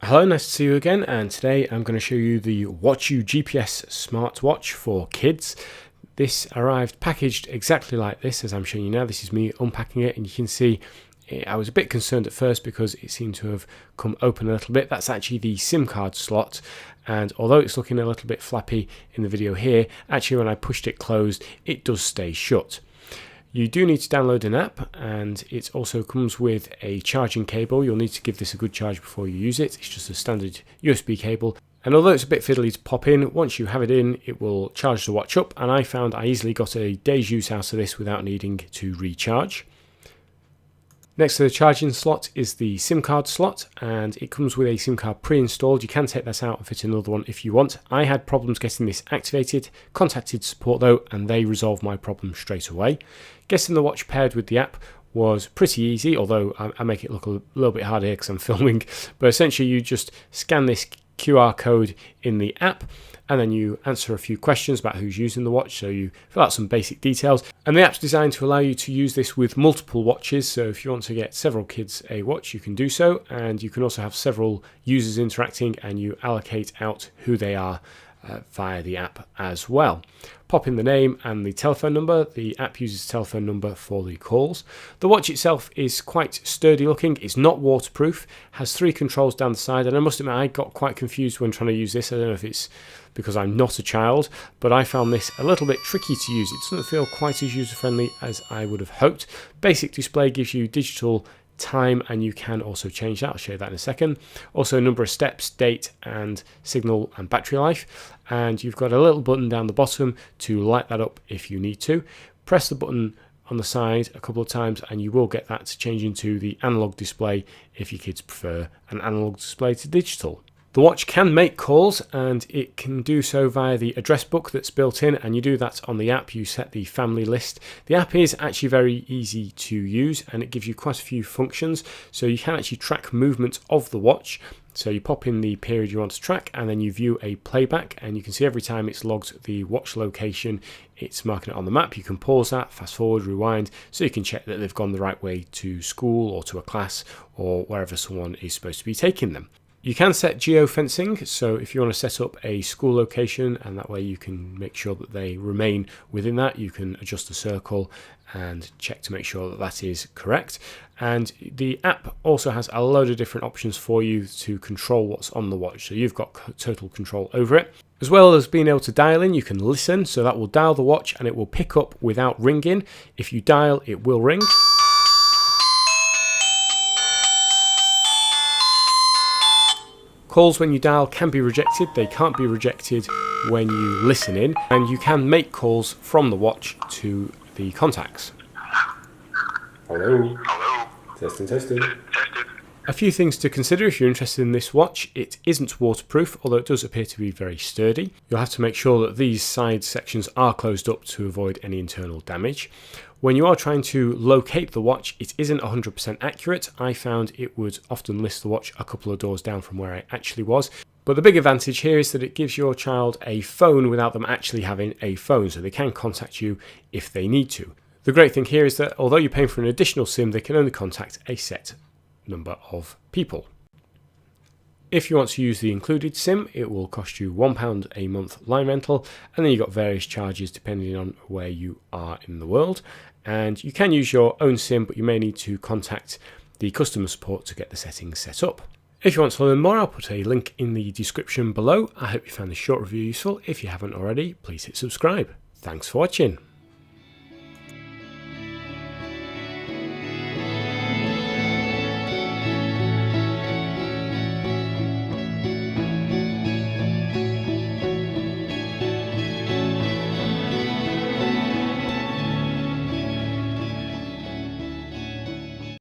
Hello, nice to see you again, and today I'm going to show you the Watchu GPS smartwatch for kids. This arrived packaged exactly like this as I'm showing you now. This is me unpacking it, and you can see I was a bit concerned at first because it seemed to have come open a little bit. That's actually the SIM card slot, and although it's looking a little bit flappy in the video here, actually when I pushed it closed it does stay shut. You do need to download an app, and it also comes with a charging cable. You'll need to give this a good charge before you use it. It's just a standard USB cable, and although it's a bit fiddly to pop in, once you have it in it will charge the watch up, and I found I easily got a day's use out of this without needing to recharge. Next to the charging slot is the SIM card slot, and it comes with a SIM card pre-installed. You can take that out and fit another one if you want. I had problems getting this activated, contacted support though, and they resolved my problem straight away. Getting the watch paired with the app was pretty easy, although I make it look a little bit hard here because I'm filming. But essentially you just scan this QR code in the app, and then you answer a few questions about who's using the watch, so you fill out some basic details. And the app's designed to allow you to use this with multiple watches, so if you want to get several kids a watch you can do so, and you can also have several users interacting, and you allocate out who they are via the app as well. Pop in the name and the telephone number. The app uses the telephone number for the calls. The watch itself is quite sturdy looking. It's not waterproof, has 3 controls down the side, and I must admit I got quite confused when trying to use this. I don't know if it's because I'm not a child, but I found this a little bit tricky to use. It doesn't feel quite as user-friendly as I would have hoped. Basic display gives you digital time, and you can also change that. I'll show you that in a second. Also number of steps, date, and signal and battery life. And you've got a little button down the bottom to light that up if you need to. Press the button on the side a couple of times and you will get that to change into the analog display if your kids prefer an analog display to digital. The watch can make calls, and it can do so via the address book that's built in, and you do that on the app. You set the family list. The app is actually very easy to use, and it gives you quite a few functions, so you can actually track movement of the watch. So you pop in the period you want to track, and then you view a playback, and you can see every time it's logged the watch location, it's marking it on the map. You can pause that, fast forward, rewind, so you can check that they've gone the right way to school or to a class or wherever someone is supposed to be taking them. You can set geofencing, so if you want to set up a school location, and that way you can make sure that they remain within that, you can adjust the circle and check to make sure that that is correct. And the app also has a load of different options for you to control what's on the watch, so you've got total control over it. As well as being able to dial in, you can listen, so that will dial the watch and it will pick up without ringing. If you dial, it will ring. Calls when you dial can be rejected. They can't be rejected when you listen in, and you can make calls from the watch to the contacts. Hello. Hello. Testing, testing. Tested. A few things to consider if you're interested in this watch. It isn't waterproof, although it does appear to be very sturdy. You'll have to make sure that these side sections are closed up to avoid any internal damage. When you are trying to locate the watch, it isn't 100% accurate. I found it would often list the watch a couple of doors down from where I actually was. But the big advantage here is that it gives your child a phone without them actually having a phone, so they can contact you if they need to. The great thing here is that although you're paying for an additional SIM, they can only contact a set number of people. If you want to use the included SIM, it will cost you £1 a month line rental, and then you've got various charges depending on where you are in the world. And you can use your own SIM, but you may need to contact the customer support to get the settings set up. If you want to learn more, I'll put a link in the description below. I hope you found this short review useful. If you haven't already, please hit subscribe. Thanks for watching.